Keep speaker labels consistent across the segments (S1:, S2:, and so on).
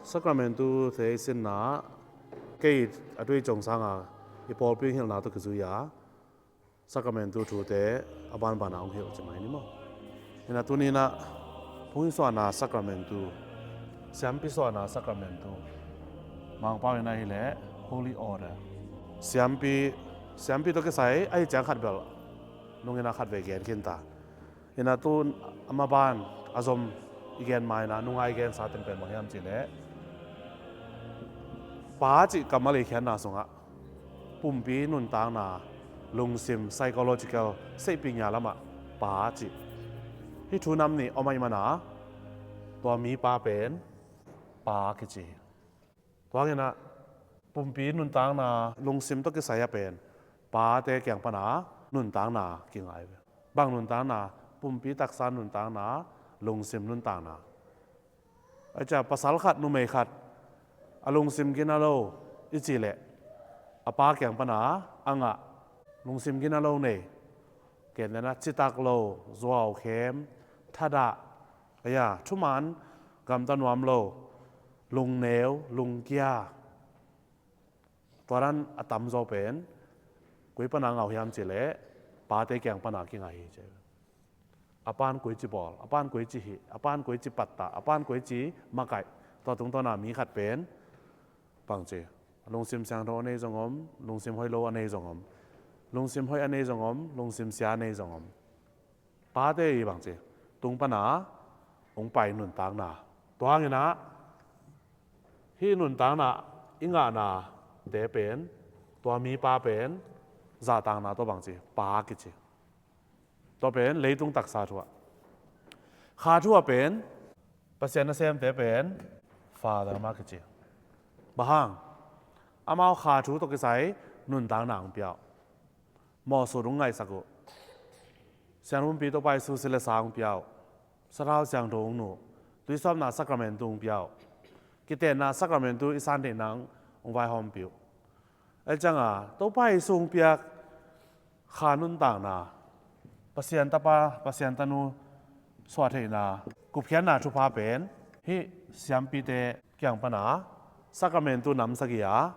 S1: Sacramento te sin na kei atui chong sanga I Paul pin hil na to kuzuya Sacramento tu te aban bana ong hil chmai ni mo ina tuni na pui so na Sacramento siam pi so na Sacramento mang pa na hi le Holy Order siam pi to ke sai ai chang khat bel nong ina khat ve gen kin ta ina tun ama ban azom igen mai na nungai gen sa ten pen mangyam chi le pa chi kamali khian na songa pumpi nun tang na lungsim psychological sei pinya lama pa chi hi thu nam ni omai mana to mi pa pen pa ki chi to nge na pumpi nun tang na lungsim to ke saya pen pa te kyang pa na nun tang na ki ngai bang nun tang na pumpi taksan nun tang na lungsim nun tang na acha pasal khat nu mei khat alungsim ginalo ichile apa kyang pana anga lungsim ginalo ne kenna chitak lo zwao khem thada aya thuman gam tanwam lo lung neu lung kya toran atam zo pen koi pana ngau hiam chile pa te kyang pana ki ngai che apan koi chi bol apan koi chi hi apan koi chi patta apan koi chi makai to tung to na mi khat pen pang che lungsim sang tho nei jongom lungsim hoi lo anei jongom lungsim hoi anei jongom lungsim sia nei jongom pa te yi bang che tung pa na ong pai nun tang na toang ina hi nun tang na inga na de pen to mi pa pen za tang na to bang che pa ki che to pen leitung taksa thua kha thua pen pasien na sem te pen father ma ki che bahang amao kha thu to ke sai nun tang na ong piao mo so rung ngai sago sian hum pi to pai su sile sang piao sarao siang dong nu tui som na Sacramento ong piao ki te na Sacramento isan de nang ong vai hom piu ai chang a to pai sung piak kha nun tang na pasien tanu swat he na ku phian na thu pa pen hi siam pi te kyang pa na Sacramento nam sagia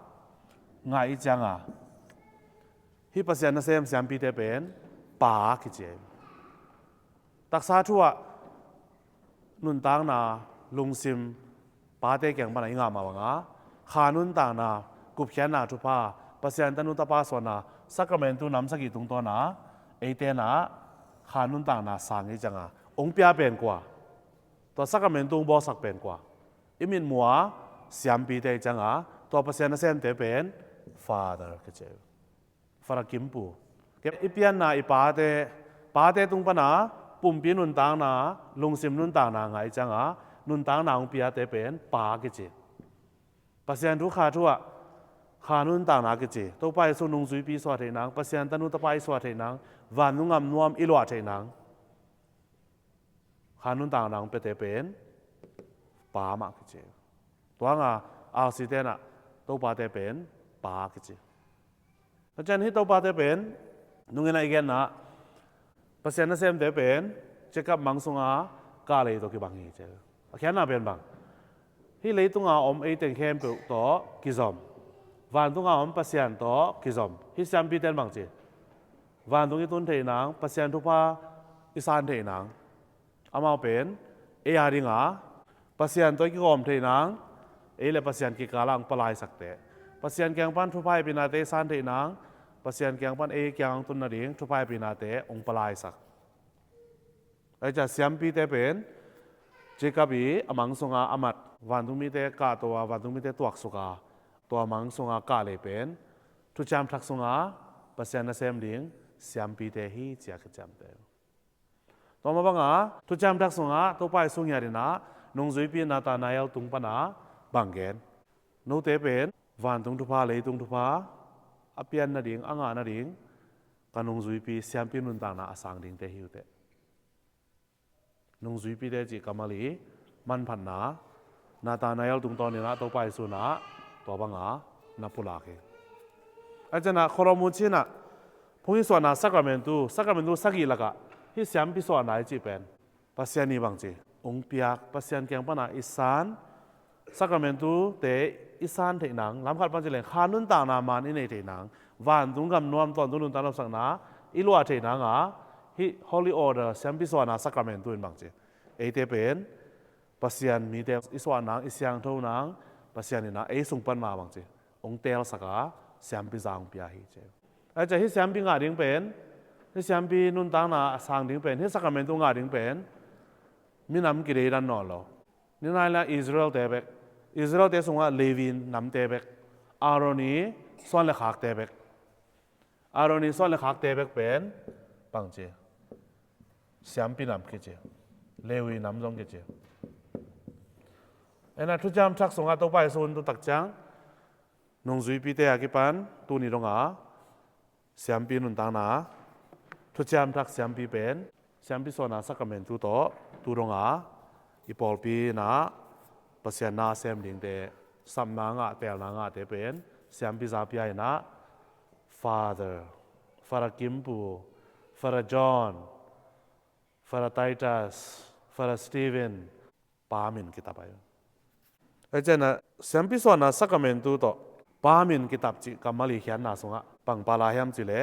S1: ngai chang a hi pasien na sem siam pi te pen pa ki che taksa thua nun tang na lungsim pa te kyang pa na inga ma nga kha nun tang na ku phian na thu pa pasien tanu ta pa so na Sacramento nam sagi tung to na ei te na kha nun tang na sang hi chang a ong pya pen kwa to Sacramento bo sak pen kwa imin muwa siam pi te chang a to pasien na sem te pen father ke che fara kimpu ke ipian na ipa te tung pa na pum pi nun tang na lungsim nun tang na ngai chang a nun tang na ong pya te pen pa ke che pasien thu kha thu a kha nun tang na ke che to pai su nung zui pi so the nang pasien tanu ta pai so the nang van nu ngam nuam i lo the nang kha nun tang nang pe te pen pa ma ke che to nga a si te na to pa te pen pa ke che ta chan hi to pa te pen nung ina igen na pasien na sem te pen check up mang sunga ka le to ki bang hi che a khan na pen bang hi le tunga om ei teng khem pe to ki zom van tunga om pasien to ki zom hi sam pi ten bang che van tung i tun thei nang pasien thu pa isan thei nang amao pen e ya ringa pasien to ki gom thei nang e le pasien ki kalang palai sakte pasien kyang pan thu pai pina te san thei nang pasien kyang pan e kyang tun na ring thu pai pina te ong palai sak ai cha siam pi te pen jekabi amang songa amat van tung mi te ka to wa van tung mi te tuak suka to amang songa ka le pen thu cham thak songa pasien na sem ding siam pi te hi chia ka cham te to ma banga thu cham thak songa to pai sung ya ri na nong zui pi na ta na yal tung pa na bang gen no te pen van tung thu pa le tung thu pa apian na ding anga na ding kanong zui pi siam pi nun ta na asang ding te hiu te nong zui pi de ji kamali man phan na ta na yal tung to ni na to pai su na to banga na pula ke ajana khoromu china phoi so na Sacramento sagi laka hi siam pi so na chi pen pasian ni bang chi ong piak pasian kyang pa na isan sacramento te isan the nang lam khat pan chile khanun ta na man in the nang van dung gam nuam ton dung ta lo sang na ilwa the nang a hi holy order sampi swana sacramento in bang che e te pen pasian mi te iswa nang isyang tho nang pasian ni na e sung pan ma bang che ong tel saka sampi jang pya hi che a cha hi sampi nga ding pen hi sampi nun tang na sang ding pen hi sacramento nga ding pen mi nam ki re ran no lo ni na la Israel te bek Israel te sunga Levin nam te bek Aroni son le khak te bek Aroni son le khak te bek pen pang che siam pi nam ke che Levi nam jong ke che ena thu jam thak sunga to pai sun tu tak chang nong zui pi te a ki pan tu ni ronga siam pi nun tang na thu jam thak siam pi pen siam pi sona sacrament tu to tu ronga ipol pi na pasian na sem ding te sam na nga tel na nga te pen siam pi za pi ai na Father Kimpu Father John Father Titus Father Stephen pamin kitab ai ai chana siam pi sona sacrament tu to pamin kitab chi kamali hian na sunga pang pala hiam chi le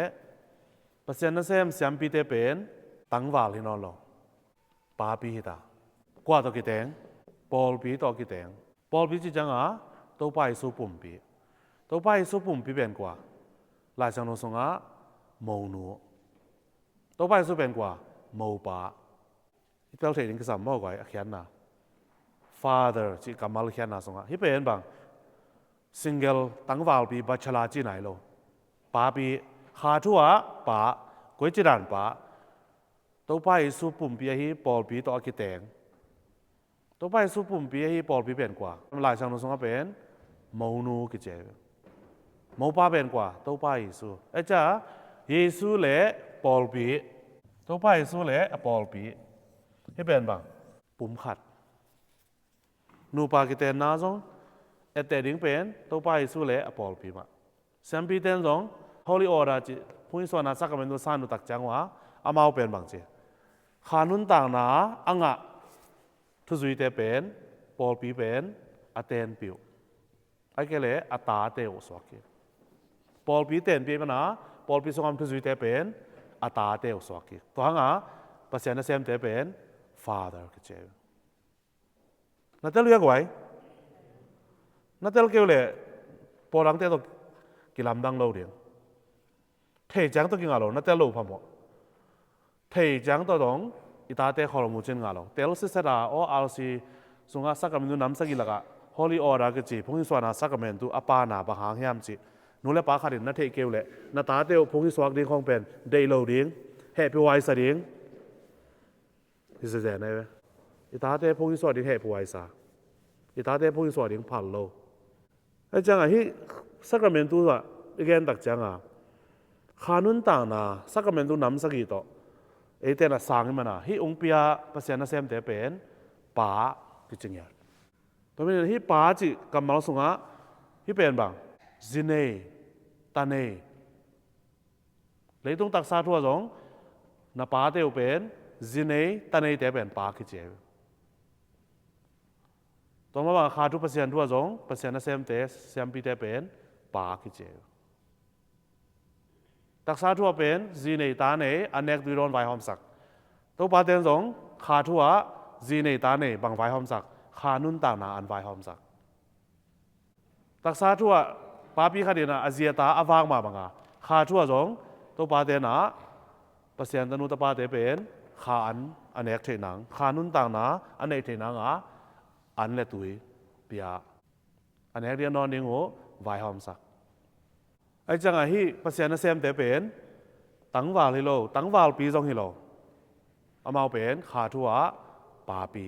S1: pasian na sem siam pi te pen tangwal hi no lo pa pi hi ta kwa to ki teng Paul pi to ki teng Paul pi chi chang a to pai su pum pi ben kwa lai sang no songa mo nu to pai su ben kwa mo pa ipel the ding sam mo kwai a khian na Father chi kamal khian na songa hi pen bang single tangwal pi bachala chi nai lo pa pi kha thua pa koi chi dan pa to pai su pum pi hi Paul pi to ki teng to pai su pum pi hi Paul pi ben kwa lai sang no songa pen mo nu ki che mo pa ben kwa to pai su a cha Yesu le Paul pi to pai su le Paul pi hi ben bang pum khat nu pa ki ten na jong e te ding pen to pai su le Paul pi ma sam pi ten jong holy order chi phui so na sacrament no san nu tak chang wa amao pen bang che khanun tang na anga thu zui te pen Paul pi pen aten piu ai ke le ata te o so ke Paul pi ten pi na Paul pi songam thu zui te pen ata te o so ke to hanga pasian na sem te pen Father ke che na tel ya kwai na tel ke le porang te to kilam dang lo ding thei jang to ki nga lo na tel lo pham mo thei jang to dong ita te khol mu chen nga lo tel se sara o rc sunga sacrament nam sa gi laga holy order ke chi phung swana sacrament tu apa na ba hang hiam chi nu le pa kharin na thei keu le na ta te phung swak ding khong pen dei lo ding he pi wai sa ding is ze na we ita te phung swak ding he pi wai sa ita te phung swak ding phal lo ai chang a hi sacrament tu la again tak chang a khanun ta na sacrament tu nam sa gi to e te na sang ma na hi ong pia pasian na sem te pen pa ki ching ya to me hi pa chi kamal sunga hi pen bang zine tane leitung tak sa thua jong na pa te pen zine tane te pen pa ki che to ma ba kha thu pasian thua jong pasian na sem te sem pi te pen pa ki che tak sa thua pen zine tane anek du ron vai hom sak to pa ten jong kha thua zine tane bang vai hom sak kha nun ta na an vai hom sak tak sa thua pa pi kha de na azia ta awang ma banga kha thua jong to pa te na pasian tanu ta pa te pen kha an anek the nang kha nun ta na anek the nang a an le tui pia anek dia non ding ho vai hom sak ai chang a hi pasian na sem te pen tangwal hi lo tangwal pi jong hi lo amao pen kha thua pa pi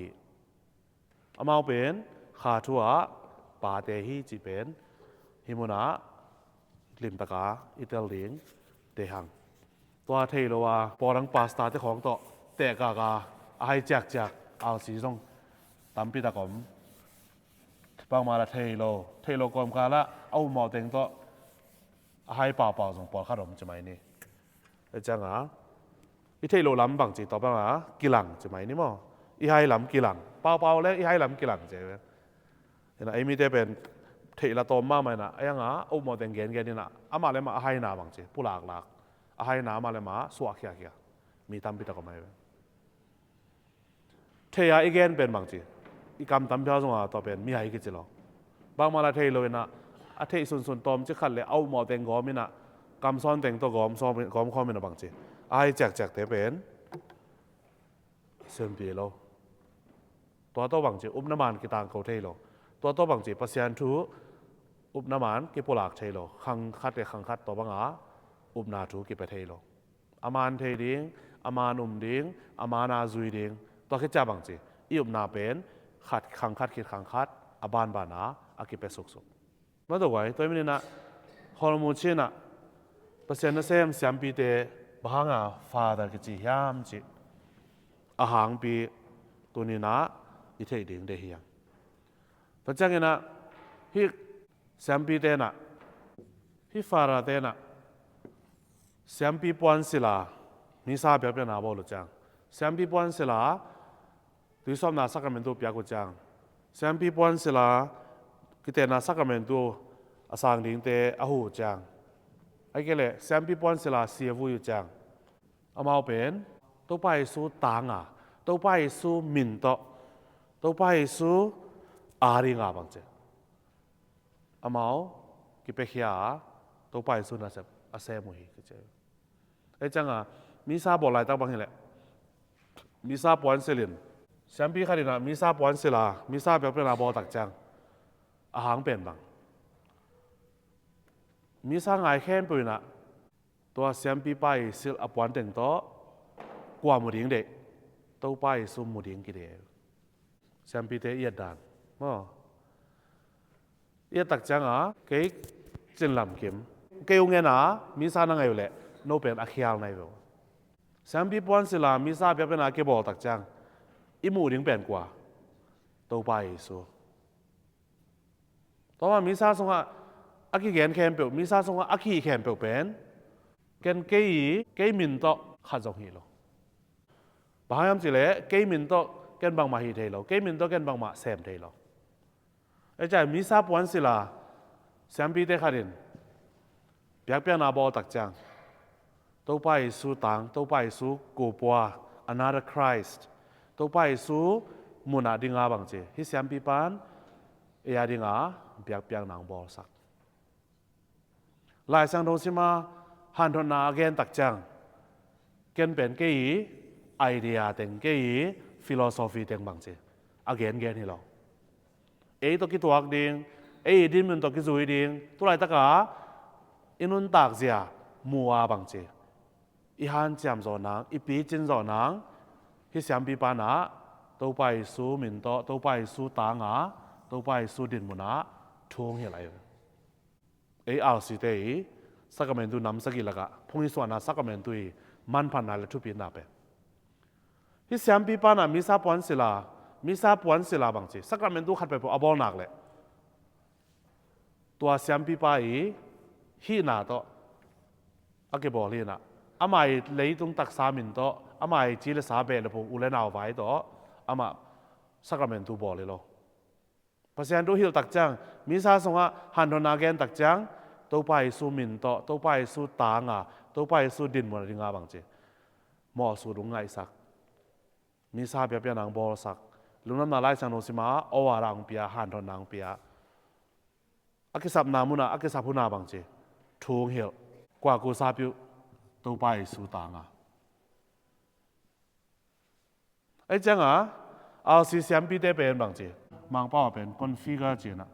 S1: amao pen kha thua pa te hi chi pen himuna lim taka itel ling te hang toa thei lo wa porang pasta te khong to te ka ka ai jak jak al si jong tam pi ta kom pang ma la thei lo kom ka la au mo teng to ai pa pa jong por kha rom chmai ni ai chang a i thei lo lam bang chi to bang a kilang chmai ni mo i hai lam kilang pao le i hai lam kilang che นะไอ้มีแต่เป็นเทละตอมมาไหมนะไอ้ยังอ่ะอุโมเดงเกนนี่นะอามาเลยมาให้นาบางทีผู้หลากหลากให้นามาเลยมาสวกเขียมีตามพิตก็ไม่เทียอีกเกนเป็นบางทีอีกำตามพิจารณาต่อเป็นมีอะไรกิจหรอบางมาละเทเลยนะอาเทส่วนตอมจะขัดเลยเอาหมอเต็งกอมินะกำซ้อนเต็งตัวกอมซ้อนกอมข้อมินะบางทีไอ้แจกเตเป็นเสื่อมปีโลตัวบางทีอุปน้ำมันกีตางเขาเทโลตัวบางทีปัสยานทูอุปน้ำมันกีปุหลักเทโลขังคัดเลยขังคัดตัวบางอุปนาทูกีไปเทโลอามันเทดิ้งอามานุ่มดิ้งอามานาซุยดิ้งตัวคิดจ้าบางทีอีอุปนาเป็นขัดขังคัดคิดขังคัดอาบานบานาอากิเปสุกมาตัวไว้ตัวนี้นะฮอร์โมนชีนะปัสยานเซมเสียมปีเตบางฟาดกิจิยามจิอาหางปีตัวนี้นะอีเทดิ้งเดียงปัจจัยนะฮิเสียมปีเตนะฮิฟาราเตนะเสียมปีปวนศิลามีซาเปียเป็นนาบอลจังเสียมปีปวนศิลาตุยสอบนาสักการ์เมนตัวเปียกุจังเสียมปีปวนศิลากิเตนาสักการ์เมนตัวอาสังดิ้งเตอหูจังไอ้เกล่เสียมปีปวนศิลาเสียวุยจังอามาเป็นตัวไปสู่ตางตัวไปสู่มินโตตัวไปสู่อาริงบางเจอามากิเปขียตัวไปสู่น่าจะอาเซมุยก็เจไอ้จังมีซาบอลายตั้งบางอย่างแหละมีซาปวนเซลินแชมปี้คาดินามีซาปวนเซลามีซาแบบเป็นอาบอตักจังอาหางเป็นบางมีซาไงแค่นปุยนะตัวแชมปี้ไปซิลอปวนเต็งโตกว่ามุดิงเด็กตัวไปสู่มุดิงกี่เดียวแชมปี้เตเอียดดานมั้งเอียดตักจังเก๋จินลำเข็มเกี่ยวเงินมีซาหนังอยู่แหละโนเป็นอาเคียลในแบบแชมปี้ปวนศิลามีซาแบบเป็นอาเก็บบอกตักจังอีมูดิ้งเป็นกว่าตัวไปสู่ต่อมามีซาส่งอากิเกนแคมเปิลมีซาส่งอากิแคมเปิลเป็นเกนเกยมินโตขัดจงฮีโลบางยามสิเล่เกยมินโตเกนบางมาฮีเทโลเกยมินโตเกนบางมาเซมเทโลไอ้ใจมีซาปวนศิลาแชมปี้เตคารินเปียกนาบอตักจังตัวไปสู่ต่างตัวไปสู่กูปัว another Christ ตัวไปสู่มุนาดิงาบางเจฮิเสียมปีปานเอียดิงาเปียกนางบอสักหลายสังโดสิมาฮันทนาเกนตักจังเกนเป็นเกยไอเดียเต็งเกยฟิโลโซฟีเต็งบางเจอเกนนี่หรอตัวกิตัวดิงดินมันตัวกิซุยดิงตัวไรตะกาอินุนตากเสียมัวบางเจอีฮันจามจอนังอีปีจินจอนังที่เสียมปีปานะตัวไปสู่มินโตตัวไปสู่ตางตัวไปสู่ดินมุนะทวงอะไรเอาสิเตยสักการ์เมนตุน้ำสักกี่ละกะพงศ์ส่วนนะสักการ์เมนตุยมันพันนาเลทุปีนาเปที่เสียมปีปานะมีซาปวนศิลาบางทีสักการ์เมนตุขัดไปพออบอลหนักเลยตัวเสียมปีปาฮีนาโตอาเก็บบอกเลยนะอามาเลยตรงตักสามินโตอามาจีเลสาเบลพงอุเลนเอาไว้โตอามาสักการ์เมนตุบอกเลยโลภาษาอังกฤษฮิลตักจังมีซาส่งฮันโดนาเกนตักจังตัวไปสู่มินโตตัวไปสู่ตางตัวไปสู่ดินมันดิงาบางทีหมอสู่ลุงไงสักมีซาเปียนางบอลสักลุงน้ำนาไลสังโนสิมาโอวารังเปียฮันโดนางเปียอากิสับนามุนาอากิสับพุนาบางทีทูงเหี่ยวกว่ากูซาปิวตัวไปสู่ตางไอ้จังเอาสิเสียมปีเตเป็นบางทีมังป้าเป็น configure จีนะ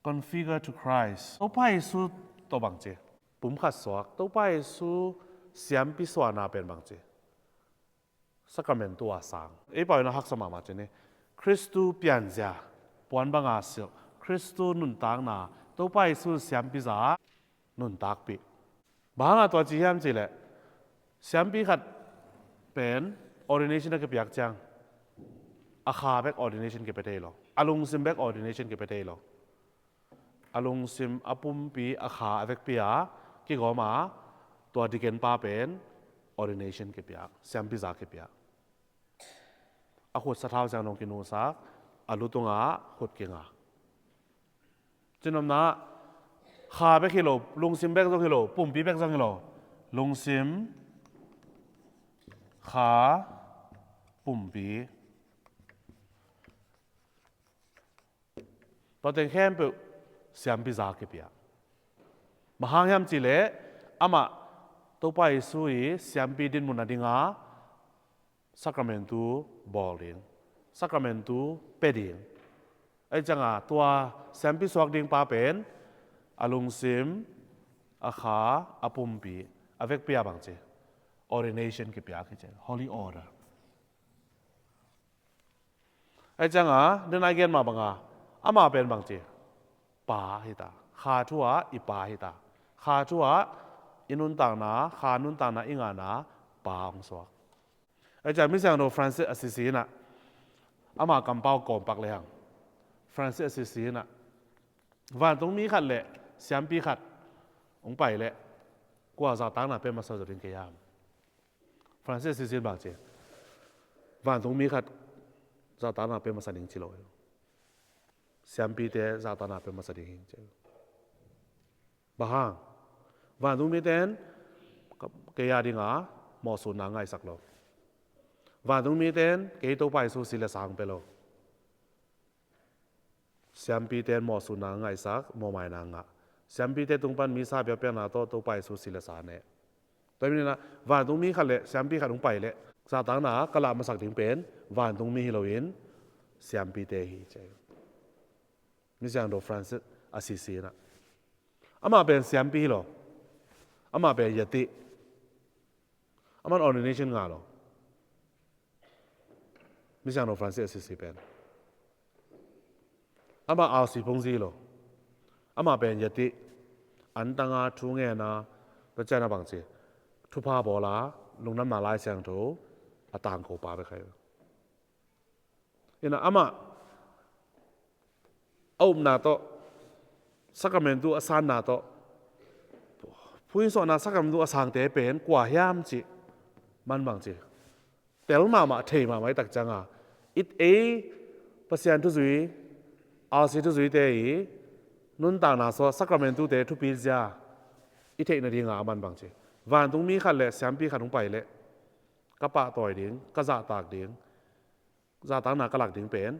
S1: configure to Christ ตัวไปสู่ตัวบางทีปุ่มขัดสวกตัวไปสู่เสียมปีสวานาเป็นบางทีสักการ์เมนตัวสังปล่อยนะฮักสมามาจีนี่คริสตูเปลี่ยนเสียปวนบางอาเสียคริสตูนุนตางนาตัวไปสู่เสียมปีสานุนตากปีบางตัวจีเฮียมจีแหละเสียมปีขัดเป็น ordination นักเปียกจังอาคาแบก ordination เก็บไปได้หรออาลุงซิมแบก ordination เก็บไปได้หรออาลุงซิมอาปุ่มปีอาคาแบกปีกี่ก็มาตัวดิเกนป้าเป็น ordination เก็บปีเสียมปีจากเก็บปีอาขุดสะท้าวจังนงกินูสักอาลุตงขุดเก่ง จนำนะขาไปกิโลลุงซิมแบก2กิโลปุ่มปีแบก2กิโลลุงซิมขาปุ่มปีตอนเต็งแค่เปเสียมปีจากเปียมหายามจิเลอามาตัวไปสุยเสียมปีดินมุนาดิงาสักราเมนตูบอลลิงสักราเมนตูเปดิงไอ้จังตัวเสียมปีสวกดิงปาเป็นอาลุงซิมอาขาอาปุ่มปีอาเวกเปียบังเจordination เปียคือเจ holy order ไอ้จังเดินไอเกนมาบังอามาเป็นบังเจปาหิตาขาทัวอีปาหิตาขาทัวอินุนต่างนาขานุนต่างนาอิงานาปาองสวกไอ้จังมิเซงโดฟรานซิสอสซิซีน่ะอามากำเป้ากอมปักเลยหังฟรานซิสอสซิซีน่ะวันตรงมีขัดแหละเสียมปีขัดองไปแหละกว่าจะตั้งน่ะเป็นมาสอดรินเกียมฟรานซิสอสซิซีบางเจวันตรงมีขัดจะตั้งน่ะเป็นมาสอดรินชิโลเสียมปีเตะจะตั้งน่ะเป็นมาสอดรินเจบ้างวันตรงมีเต้นเกียดิงหมอสูนนางไงสักโลวันตรงมีเต้นเกี่ยวไปสู่ศิลสังเปโลเสียมปีเต้นหมอสูนนางไงสักหมอไม่นางเสียมปีเต้นตรงปันมีซาเปียเปียนาตัวไปสู่ศิลสานเนี่ยแต่ไม่นะวันตรงมีขัดเลยเสียมปีขัดตรงไปเลยซาตังน่ะกลามาสักถึงเป็นวันตรงมีฮิโลวินเสียมปีเตฮีเจมิเซงโดฟรานซิสอสซิซีนะอามาเป็นเสียมปีหรออามาเป็นยติอามัน ordination งาหรอมิเซงโดฟรานซิสอสซิซีเป็นอามาเอาสีพงซีหรออามาเป็นยติอันตังทุงเงนะประจันบังเจทุพาบอลาลงน้ำมาลายเสียงโถอาต่างโคปาไปใครเห็นนะอามาเอานาโตสักเมนตูอาสานนาโตผู้หญิงสอนนาสักเมนตูอาสางเตะเป็นกว่าย่ามจิมันบังเจแต่ลมาเทมาไว้ตักจังอิดปัสยันทุจุยอาศิทุจุยเตยนุนต่างนาโซสักเมนตูเตะทุปีจาอิเทนดีงามันบังเจวันตรงมีขัดเลยเสียมปีขัดลงไปเลยกระปะต่อยดิ้งกระจ่าตากดิ้งจ่าตั้งนากระหลักดิ้งเป็น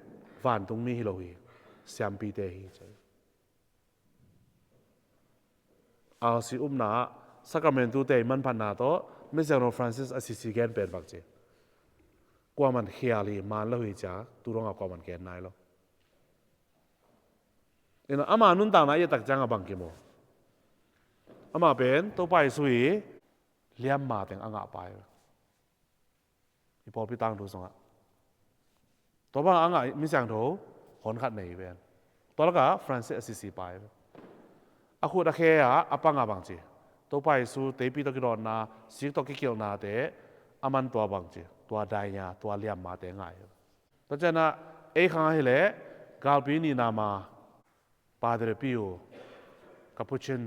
S1: วันตรงมีฮิโลฮีเสียมปีเตฮีเจอาศินาสักเมนตูเตมันพันนาโตไม่ใช่โรฟรานซิสอสซิซีแกนเป็นบักเจกว่ามันเฮียลีมันละหุยจ้าตุรงกับกว่ามันแกนนายแล้วเอ็นอามานุนต่างนายตักจังบังกิโมอามาเป็นตัวไปสุยเลี้ยมมาแต่งอ่างไปอีพอพี่ตั้งดูสงะตัวบางอ่างมิเซงโถหอนขัดไหนเป็นตัวละก็ฟรานซิสอสซิซีไปอาคูตะเคอาปังบังเจตัวไปสู่เตปีตะกิโดนนาสิกตะกิเกียวนาเตอามันตัวบังเจตัวไดญาตัวเลียมมาเตง่ายแต่เจนะข้างให้เละกาลปีนีนามาปาเดรปิโอคาปูชิน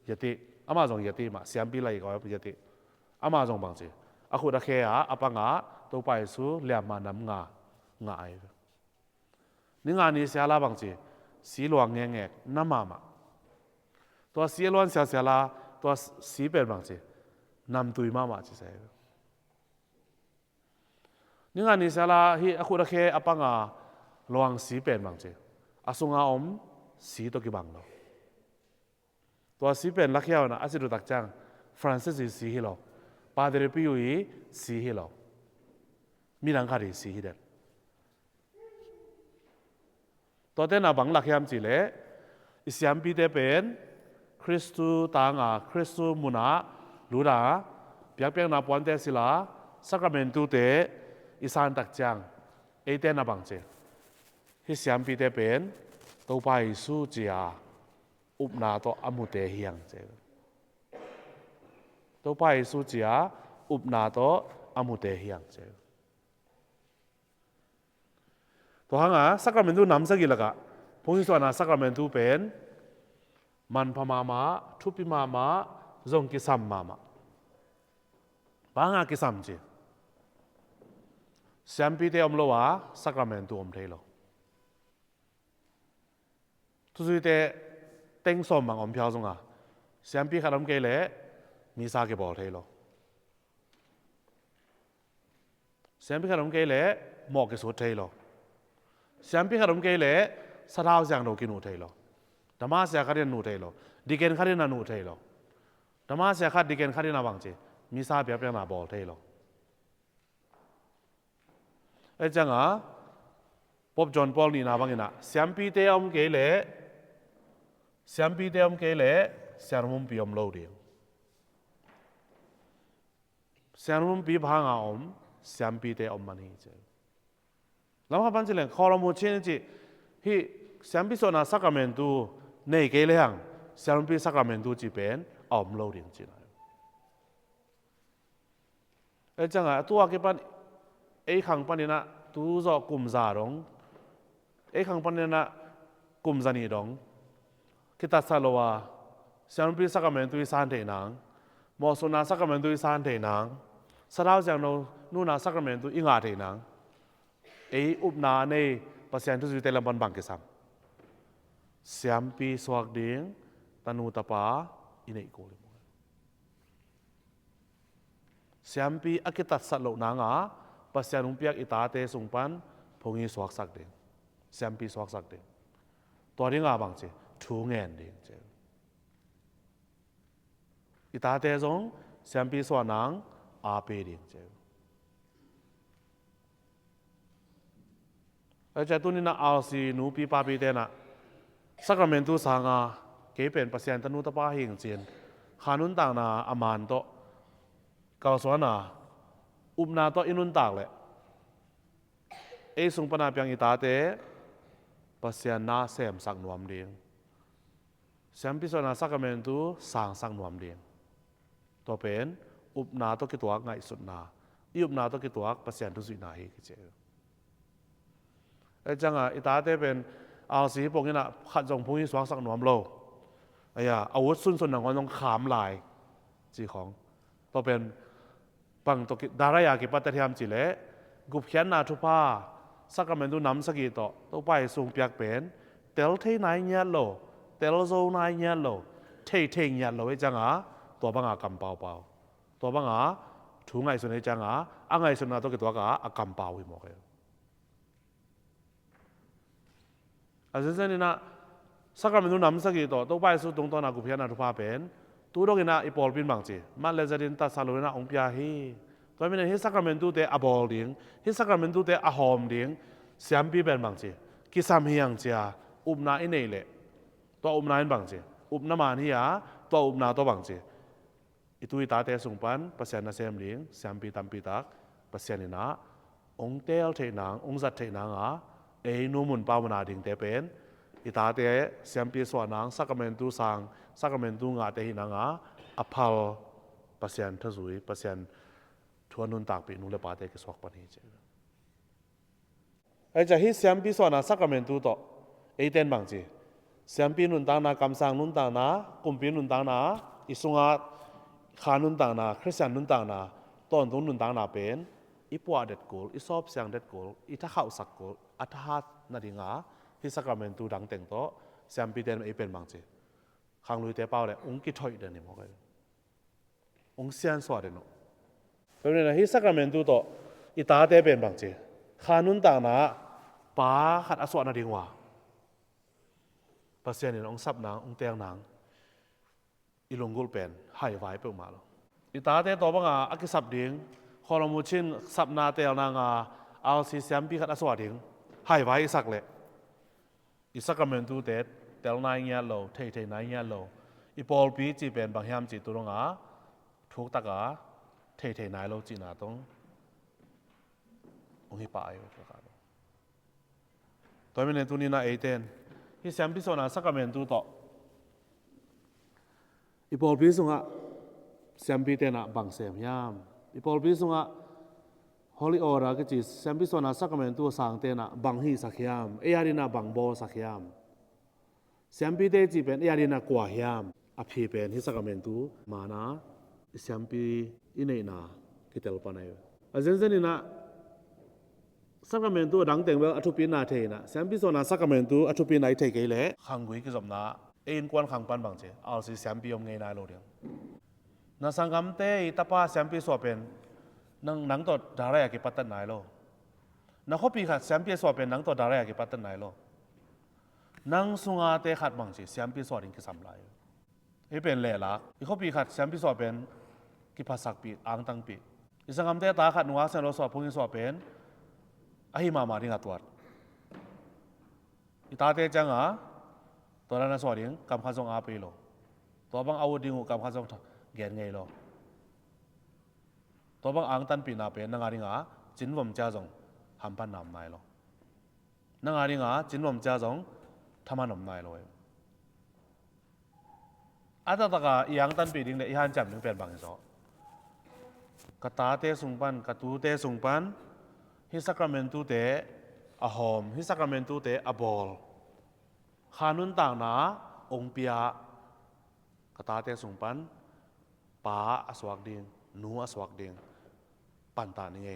S1: ยติอามาจงยติมาเสียมปีไลก็ยติอามาจงบังเจอาคูตะเคอาปังตัวไปสู่เลียมมานำงาไอนี่งานนี้เสียละบังเจสีหลวงแงกน้ำมาตัวสีล้วนเสียละตัวสีเป็นบางทีนำตุยมาจีเซ่นี่งานนี้เสียละที่อาคูตะเคอปังลวงสีเป็นบางทีอาสุงอมสีตัวกี่บังเนาะตัวสีเป็นลักเยาวนะอาศิดุตักจังฟรานซิสสีฮิโลปาเดรปิยุยสีฮิโลมีหลังคาดีสีฮิเดนตัวเต้นบังลักยามจีเล่อิสยามปีเตเป็นคริสตูตางคริสตูมุนาลูดาเปียกเปียกนาปอนเตสิลาสักเมนตูเตอิสานตักจังเตนาบังเจฮิสยามปีเตเป็นตัวไปสู้เจียอุปนาโตอมุเตเฮียงเจตัวไปสู้เจียอุปนาโตอมุเตเฮียงเจตัวหางสักเมนตูนำสักกี่ละกะพงศ์ส่วนสักเมนตูเป็นมันพมามาทุปิมามาจงกิสัมมามาบางกิสัมจีเสียมปีเตอมโลวาสักราเมนตูอมเทโลทุสุยเต เต็งส่อมบางอมเพียวซงอ่ะเสียมปีขนมเกลเลยมีซาเกบอลเทโลเสียมปีขนมเกลเลยหมอกเกสุดเทโลเสียมปีขนมเกลเลยสะท้าวเสียงโนกินูเทโลธรรมะเสียขัดเรียนนูเทโลดิเกนขัดเรียนนูเทโลธรรมะเสียขัดดิเกนขัดเรียนบางเจมีซาเปียบเปียนาบอลเทโลไอ้จังอ่ะป๊อบจอนปอลนี่นาบังกินะเสียมปีเตอมเกลเลยเสียมปีเตอมเกลเลยเสียงมุมปีอมโลเดียวเสียงมุมปีพังอ่ะอมเสียมปีเตอมมันนี่เจ้าแล้วเขาบันเจริญคอร์มูเชนจีฮีเสียมปีส่วนน่ะสักการเมนตูในเกลยังเสียมปีสักการเมนตูจีเป็นอมโลเดียวจีนะไอ้จังอ่ะตัวเก็บปันไอ้ขังปันนี่นะตัวจอกกุมซาดงไอ้ขังปันนี่นะกุมซานีดงคิดตัดสโลวาเสียงปีสักการเมนตูอีสานเทนังมอสุนาสักการเมนตูอีสานเทนังสระเสียงโนนูนาสักการเมนตูอีงาเทนังไอ้อุปนาในภาษาทุสุเตลัมบันบังกิสัมเสียงปีสวกดิ่งตนูตาปาอินเอโกลิมเสียงปีอักตัดสัตโลนางาภาษานุเปียกอิตาเตสุงปันพงยีสวกสักดิ่งเสียงปีสวกสักดิ่งตัวนี้งาบังเจทูเงินดิ่งเจอิตาเตจงเสียงปีสวนนางอาเปดิ่งเจไอ้เจ้าตัวนี้นะอาศีนูปีปาปีเตนะสักการเมนตูสางาเก็บเป็นภาษาตนูตาปาเฮงเจียนขานุนต่างนาอามานโตกาวสวนาอุปนาโตอินุนต่างเลยไอ้สุงปนาเปียงอิตาเตภาษานาเสมสักนวมเดียงเสมพิสนาสักการเมนตูสางสักนวมเดียงตัวเป็นอุปนาโตกิตัวไงสุดนาอุปนาโตกิตัวภาษาทุสุนาเฮกิเจไอ้จังอ่ะอิตาเตเป็นอาศีปงนี่นะขัดจงพงยี่สวงสักหนวมโลไอ้ยาอาวุธสุนหนังวันต้องขามลายจีของตัวเป็นปังตัวดารายากิปัตเทียมจีเล่กุบเขียนนาทุพาสักการเมนตูน้ำสกีตัวไปสูงเปียกเป็นเตลเทนายเงียโลเตลโซนายเงียโลเทเงียโลไอ้จังอ่ะตัวบังอากำเปล่าตัวบังอาถูไงส่วนไอ้จังอ่ะอ่ะไงส่วนน่ะตัวกิตัวกะอากำเปล่าอีหมอกเลยอาจารย์นี่นะสักการเมนตูน้ำสกีตัวไปสูงตรงตัวนักกุบเขียนนาทุพาเป็นตัวเรากินนะอีปอลปินบางจีมันเลจะดินตัดสารุนะองค์พิอาฮีตัวมีเนี่ยฮิสักการเมนตูเตอะบอลดิ้งฮิสักการเมนตูเตอะหอมดิ้งเสียมปีเป็นบางจีกิสามเฮียงจีอุบนาอินเอเล่ตัวอุบนาอินบางจีอุบนามันฮียตัวอุบนาตัวบางจีอีตัวอีตาเตสุงปันภาษาหน้าเสียมดิ้งเสียมปีตัมปีตักภาษานี่นะองเตลเทนังองจัดเทนังเอนูมุนปาวนาดิ้งเตเป็นอิตาเตเสียมปีสวนังสักการเมนตูสังสักการเมนตูงาเตหินังอภัลภาษาทศวิภาษาทวนนุนตากปีนุเลปาเตกิสวกปนิเจไอ้จะฮิเสียมปีสวนังสักการเมนตูโตเอเตนบางจีเสียมปีนุนตางนากำสังนุนตางนากุมปีนุนตางนาอิสุงาขานุนตางนาคริสเตียนนุนตางนาตอนตรงนุนตางนาเป็นอีปัวเด็ดกูลอีซอบเสียงเด็ดกูลอีทักเข้าสักกูลอัฐหัดนาดิงาฮิสักการเมนตูดังเต็งโตเสียมปีเตนเอเป็นบางจีข้างลุยเตะเป้าเลยองค์กิถอยเดินนี่มองกันองค์เซียนสวดเดินเนาะเพราะฉะนั้นฮิสักการเมนตูโตอิตาเตเป็นบางจีขานุนต่างนาป้าขัดอสวดนาดิงว่าภาษาเนี่ยองค์ซับนางองค์เตียงนางอีลงกุลเป็นหายไว้ไปมาแล้วอิตาเตโตบังอากิสับดิงคอลมูชินซับนาเตียงนางเอาซีเซียมปีขัดอสวดดิงหายไว้สักเลยอิสักการเมนตูเตเตลนายเงียโลเทนายเงียโลอีปอลปีจีเป็นบางยามจีตุรงทุกตะกะเทนายโลจีนาตรงองค์ฮิปายตัวเป็นตัวนี้นะเอเตนที่เสียมพิโซนาสักการเมนตูโตอีปอลปีสุงะเสียมปีเตนะบางเสียมยามอีปอลปีสุงะฮอลลีออราก็จีเสียมพิโซนาสักการเมนตูสังเตนะบางฮีสักยามเอียรินาบางโบสักยามเสียมปีเตจีเป็นเอียรินากว่าหยามอภิเป็นฮิสักการเมนตูมานะเสียมปีอินเนนาคิดเตลปานายอาจารย์นี่นะสักการเมนตูดังเต็งเวลอทุปินาเทนะเสียมปีโซนาสักการเมนตูอทุปินายเทเกเลขังกุยกิจมนะ เอ็นกวนขังปันบางเจเอาสิแซมปีอมไงนายโลเดียงนาสังกัมเตอิตาป้าแซมปีสวเป็นนังตัวดาราอยากปัตตันนายโลนักข้อปีขัดแซมปีสวเป็นนังตัวดาราอยากปัตตันนายโลนังสุงอาเตขัดบางเจแซมปีสวดิ้งกิสัมไลอีเป็นเล่ลักอีข้อปีขัดแซมปีสวเป็นกิภาษาปีอ่างตังปีอีสังกัมเตตาขัดนัวเซนโลสวพงสวเป็นอหิมามาดิงอัตวัดอีตาเตจังอ่ะตัวนั้นสวดิ้งกำข้าจงอาปีโลตัวบางอาวุธดิ้งกำข้าจงเกียนไงโลตัวบางอ่างตันปีนาเป็นนังอาริงอ่ะจินวมจ้าจงหัมพันนำนายโลนังอาริงอ่ะจินวมจ้าจงทำมันนำนายโลอาตตะกาอีอ่างตันปีดิ้งเนี่ยอีหันจำถึงเป็นบางอย่างกตาเตสุงปันกตูเตสุงปันฮิสักราเมนตูเตอหอมฮิสักราเมนตูเตอบอลขานุนต่างนาองเปียกตาเตสุงปันป้าอสวักดิงนูอสวักดิงปันตานี่ไง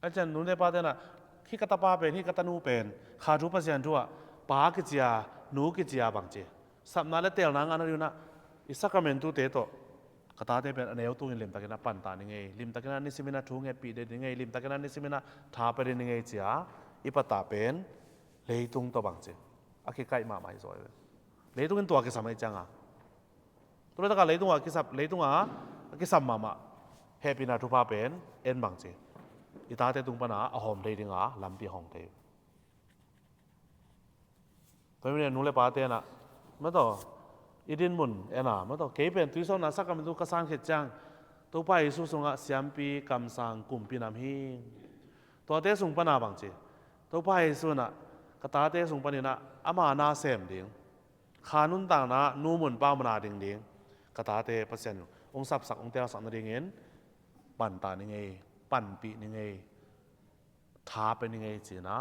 S1: อาจารย์นูในป้าเตนะที่กตาป้าเป็นที่กตานูเป็นขาทุปัสยันทัวป้ากิจยานูกิจยาบางเจสับนาเลเตลนางอันนั้นอยู่นะอิสักราเมนตูเตโตกตาเตเป็นอันเอวตุงลิมตะกินะปันตานี่ไงลิมตะกินะนิสิมินะทุงเงปีเดนี่ไงลิมตะกินะนิสิมินะทาเปเดนี่ไงเจียอิปตาเป็นเลยตุงตัวบางเจอาคิไกมาไม่สวยเลยตุงเป็นตัวกิสามัยจังอ่ะตัวนั้นก็เลยตุงอ่ะกิสับเลยตุงอ่ะกิสัมมาเฮปินาทุพาเป็นเอ็นบางเจอิตาเตตุงปนาอหอมเลยดิงอ่ะลำปีหงเตตัวนี้นู้นเลยป้าเตนะไม่ต่ออีดินมุนเอ็น่ะไม่ต่อเก็บเป็นตุยโซนาสักกำมันตุกสังเขจังตัวไปสุสงะเสียมปีกำสังกุมปีน้ำหิงตัวเตสุงปนาบางเจตัวไปสุนะกตาเตสุงปนินะอามานาเซมดิงขานุนต่างนะนูมุนป้ามนาดิงดิงกตาเตเปอร์เซ็นต์องค์สับสักองค์เตลสักนาดิงเงินปั่นตานี่ไงปั่นปีนี่ไงทาเป็นนี่ไงจีนะ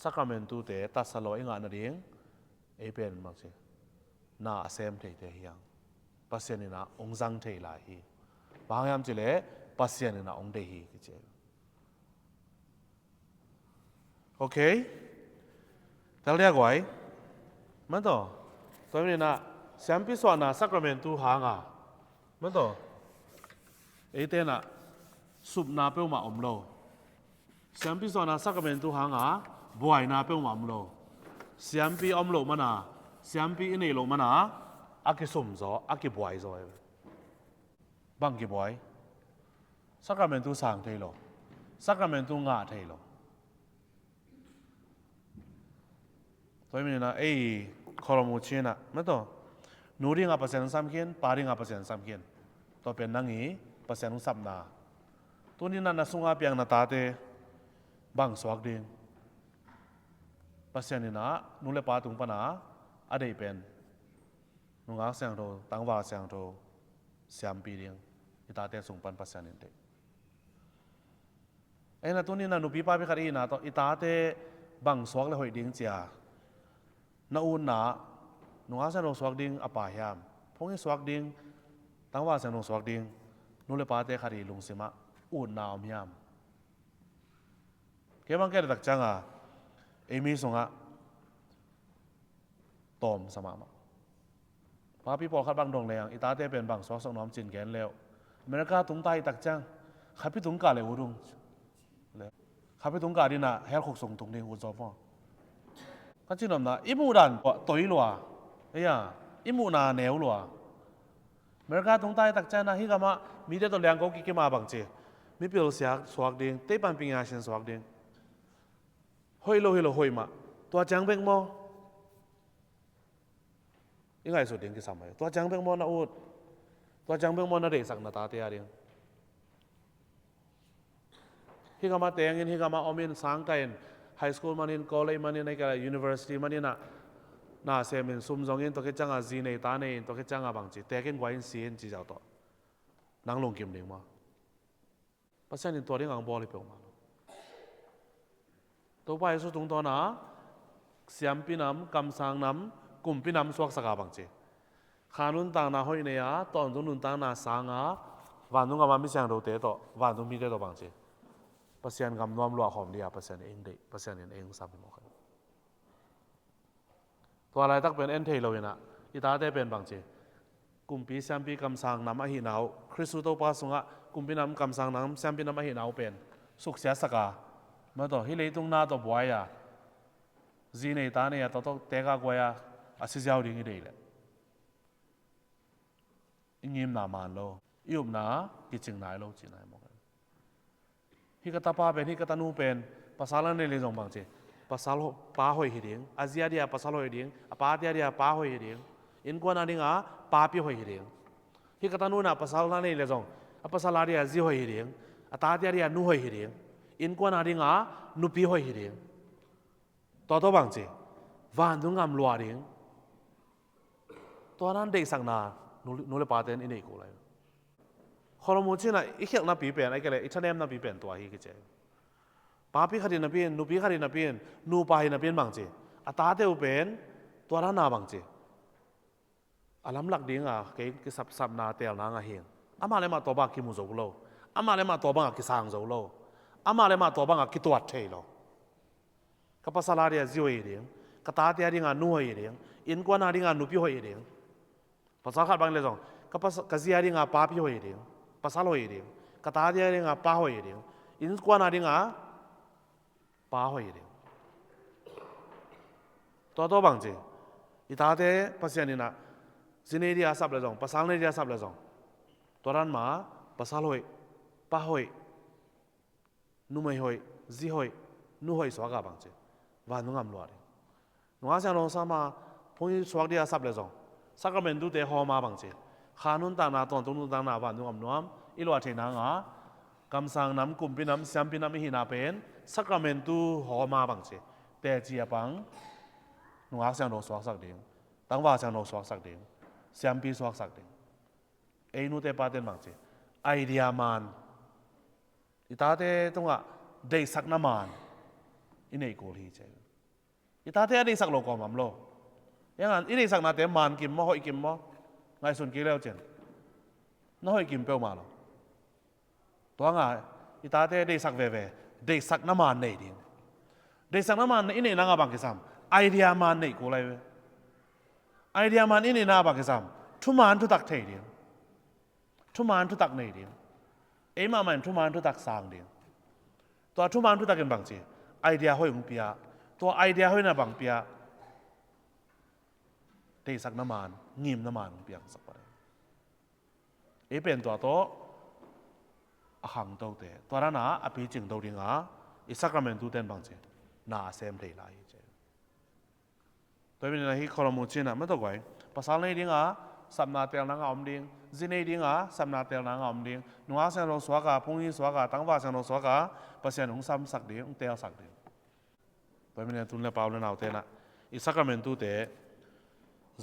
S1: สักกำมันตุเตตัสโลอิงานนาดิงเอเป็นบางเจน่าเซมเทเทียงปัสยานินะองจังเทลาฮีบางยามจิเลปัสยานินะองเดฮีกิเจโอเคแต่เรียกไว้มันต่อตัวนี้นะเซมพิสวานะสักราเมนตูหางอ่ะมันต่อเอเตนะสุบนาเปลมาอมโลเซมพิสวานะสักราเมนตูหางอ่ะบวยนาเปลมาอมโลเซมพิอมโลมันอ่ะเสียมปีนี่ลงมานะอากิสมโซอากิบวยโซบังกิบวยสักการเมนตูสังเทโลสักการเมนตูงาเทโลตัวนี้นะคอร์มูชีนะไม่ต้องนูริงอ่ะเปอร์เซ็นต์สามเขียนปาริงอ่ะเปอร์เซ็นต์สามเขียนตัวเป็นนังงี้เปอร์เซ็นต์สับนาตัวนี้นะสุงอาเปียงนาตาเตบังสวักดิงเปอร์เซ็นต์นี่นะนูเลปาตุงปนาอะได้เป็นนุงอาเสียงโตตั้งว่าเสียงโตเสียมปีเดียงอิตาเตส่งปันปัสยานินเตนะตัวนี้นะนุปีป้าไปขัดอีนะต่ออิตาเตบังสวกเลยหอยดิ้งเจียนาอูนนะนุงอาเสียงโตสวกดิ้งอปายามพงนี้สวกดิ้งตั้งว่าเสียงโตสวกดิ้งนุเลป้าเตขัดอีลุงสิมะอูนนาวมยามเก็บบังแก่ตักจังอ่ะมีส่งอ่ะตอมสมามพาพี่ปอขัดบางดงแรงอิตาเตเป็นบางซอกสน้อมจินแกนแล้วอเมริกาตุงไตตักจังขับพี่ตุงกาเลยอุดงเลยขับพี่ตุงกาดินะเฮลขกส่งตุงเดงอุจจฟอก็จินนำนะอิมูดันตัวอีลัวอิมูนาแนวลัวอเมริกาตุงไตตักจังนะฮิกามามีเดตัวแรงก็กิมาบางเจมีเปียวเสียสวกเดงเตปันปิงอาเชนสวกเดงหอยโลหอยมาตัวจังเบงโมยังไงสุดเดียงกิสามไปตัวจังเบงมอนาอุดตัวจังเบงมอนาเรสักนาตาเตียเดียงฮิกามาเตียงฮิกามาอมินสังกัยไฮสคูลมันอินคอลเลจมันอินในการยูนิเวอร์ซิตี้มันอินะน่าเซมินซุมจงอินตัวเกจังอาจีเนตาเนตัวเกจังอาบังจีแต่เกินกว่าอินซีอินจีเจ้าต่อนังลงกิมเดียงมาภาษาอินตัวเดียงอังบอลเลยเปล่ามาตัวไปสุดตรงตัวน่ะเสียมปีน้ำกำสังน้ำกลุ่มพี่น้ำสวกสกาบังเจขานุนต่างนาหอยเนี่ยตอนตุนุนต่างนาสางวันตุงกับมันไม่เสียงเราเตะต่อวันตุงมีเตะต่อบางเจเปอร์เซ็นต์กับน้อมหลวงหอมดีอ่ะเปอร์เซ็นต์เองเด็กเปอร์เซ็นต์เองสับหมดตัวอะไรตั้งเป็นเอ็นเทโลยนะ อีตาได้เป็นบางเจกุมปีแซมปีกำสังน้ำอหินาวคริสตุโตปาสงะกุมปีน้ำกำสังน้ำแซมปีน้ำอหินาวเป็นสุขเสียสกามาต่อฮิเลตุงนาต่อบวยจีเนตาเนี่ยต่อเตกากวยอาศิเจ้าดิ่งได้เลยงิมนามานโลยุบนากิจิงนายโลจีนายมองฮิกตาปาเป็นฮิกตานูเป็นภาษาละเนี่ยเลยจงบางเจภาษาโลป้าหอยหิดิงอาเซียเดียภาษาโลหิดิงอาปาเดียป้าหอยหิดิงอินกวนนาดิงป้าปีหอยหิดิงฮิกตานูน่ะภาษาละเนี่ยเลยจงภาษาลาเดียจีหอยหิดิงอาตาเดียนูหอยหิดิงอินกวนนาดิงนูปีหอยหิดิงต่อบางเจวันดุงามลัวดิงตัวนั้นเด็กสังนานูเลปาเตนอินเอกูเลยขอรมุชินะอีกอย่างน่าปีเป็นไอ้แกเลยอีกท่านเอ็มน่าปีเป็นตัวฮีกิเจป้าปีขัดน่าเป็นนูปีขัดน่าเป็นนูปาหิน่าเป็นบางเจอาตาเตอุเป็นตัวนั้นน่าบางเจอาลัมหลักดิ้งเกี่ยสับนาเตลนางเฮียงอามาเลมาตัวบางกิมุโจโลอามาเลมาตัวบางกิสังโจโลอามาเลมาตัวบางกิตัวเทโลกับภาษาลาเดียจิโอเอเดียงกับตาเดียดิ้งนูเอเดียงอินกวนนาดิ้งนูปีโอเอเดียงภาษาขัดบางเลยจงกับเสียดิ้งป้าปีโอเอเดียงภาษาโลเอเดียงกับตาเดียดิ้งป้าโอเอเดียงอินกวนนาดิ้งป้าโอเอเดียงตัวบางเจอีตาเตภาษานี่นะสินเนเดียสับเลยจงภาษาเนเดียสับเลยจงตัวนั้นมาภาษาโลป้าโอนูไม่โอจีโอนูโอสวากาบางเจวันนุ่งามลัวเลยนุ่งอาเซียนลงสามาพงศ์สวากเดียสับเลยจงสักการ์ดูเตะหอมาบางเจขานุนต่างนาตอนตรงนู้นต่างนาวันนุ่งอำนวมอิลวัฒนางกำสังน้ำกุมปีน้ำแซมปีน้ำหินาเป็นสักการ์ดูหอมาบางเจแต่เจียปังนุ่งอาเซียนโนสวากสักเดียงตั้งว่าเซียนโนสวากสักเดียงแซมปีสวากสักเดียงนูเตปาเตนบางเจไอเดียมันอิตาเตตรงเดสักน้ำมันอินเอกูลีเจอิตาเตอเดสักโลกอมัมโลยังงั้นอินเดสักนาเตมันกิมมอหอยกิมมอไงสุนกีเลวเจนน้อยกิมเปลมาหรอตัวง่ายอิตาเตเดสักเวเดสักน้ำมันในดิ้งเดสักน้ำมันอินเนนังบังกิซัมไอเดียมันในกูเลยไอเดียมันอินเนนาบังกิซัมทุมันทุตักเทดิ้งทุมันทุตักในดิ้งมามันทุมันทุตักสางดิ้งตัวทุมันทุตักกันบังจีไอเดียห้อยมุงเปียตัวไอเดียห้อยน่ะบังเปียเดสักน้ำมันงิมน้ำมันเปียงสักประเดี๋ยวเป็นตัวโตหังโตเตตัวนั้นอภิจิงโตดิ้งอิสักการ์เมนตูเต็นบังเจน่าเซมเทลายเจตัวเป็นอะไรที่คอลมุชินะไม่ต้องไว้ภาษาในดิ้งสัมนาเตลนางอมดิ้งจีในดิ้งสัมนาเตลนางอมดิ้งนัวเซนโรสวากาพงยีสวากาตั้งว่าเซนโรสวากาภาษาหนุ่งซ้ำสักดิ้งเตลสักดิ้งตัวเป็นอะไรตุนเลปาวเลนเอาเตนะอิสักการ์เมนตูเต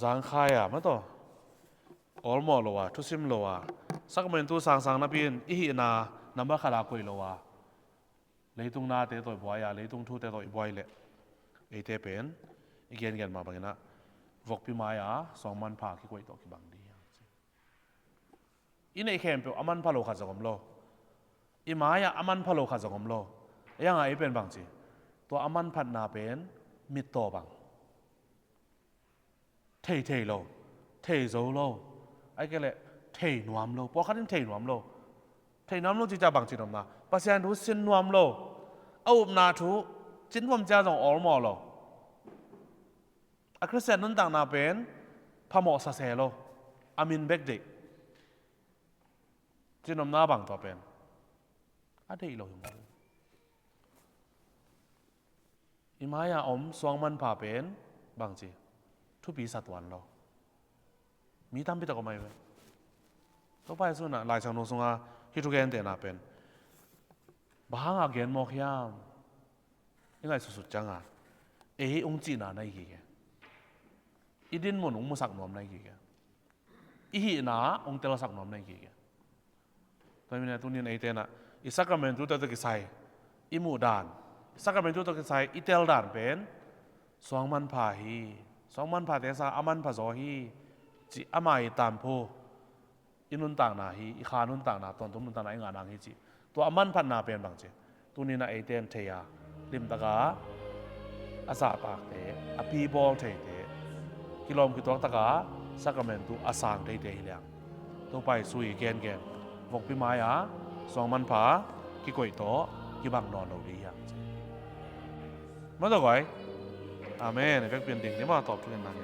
S1: จางขายไม่ต้องออลมอลว่าทุสิมลว่าสักเมนตูสังนับยินอีหินานับว่าขลาคุยลว่าเลยตุงนาเตตัวบ่อยเลยตุงทูเตตัวบ่อยเลยไอเตเป็นอีกเย็นมาบางนะวกพิมาย2,000พาขี้คุยตัวขี้บางดีอินไอเข้มเปอมันพะโลขัดสกมโลอีมายอมันพะโลขัดสกมโลยังไงเป็นบางจีตัวอมันพัดนาเป็นมิดโตบางเทโลเทโซโลไอ้แกเลยเทนวมโลพอเขาถึงเทนวมโลเทนวมโลจีจ่าบางจีนอมนาภาษาทุสินนวมโลเอาอุปนาทุจินวมจ้าจงออลมอโลอัครเซนนั้นต่างนาเป็นพมอสเซโลอามินเบกเด็กจินอมนาบางตัวเป็นอะไรโลหิมอิมายาสวงมันผ่าเป็นบางจีทุบีสัตวันเรามีตั้มพิตก็ไม่เว้ยตัวไปสุดน่ะหลายชาวโนซุงฮิตุเกนเตน่ะเป็นบางอาเกนมอกยามยังไงสุดๆจังองจีน่ะในกี่แกอีดินมันมุสักนอมในกี่แกอีหีน่ะเตลสักนอมในกี่แกตัวนี้ตัวนี้ไอเตน่ะอิสักการ์เมนตุตะกิไซอิมูดานสักการ์เมนตุตะกิไซอิเตลดานเป็น2,000พาฮี2,000พาเตซ่าอามันพาโซฮีจีอามาอิตามโพอินุนต่างนาฮีอิขานุนต่างนาตอนตุนุนต่างนาอิงานางฮีจีตัวอามันพันนาเป็นบางเจตัวนี้นะไอเตนเทียริมตะกาอาซาปากเตอปีบอลเทกิโลมกิตัวตะกา sacramento asang dei dei liang to pai sui gen gen vok pi mai a song man pha ki koi to ki bang non lo ri yang ma to goi amen các biên định nếu mà tỏ cái này là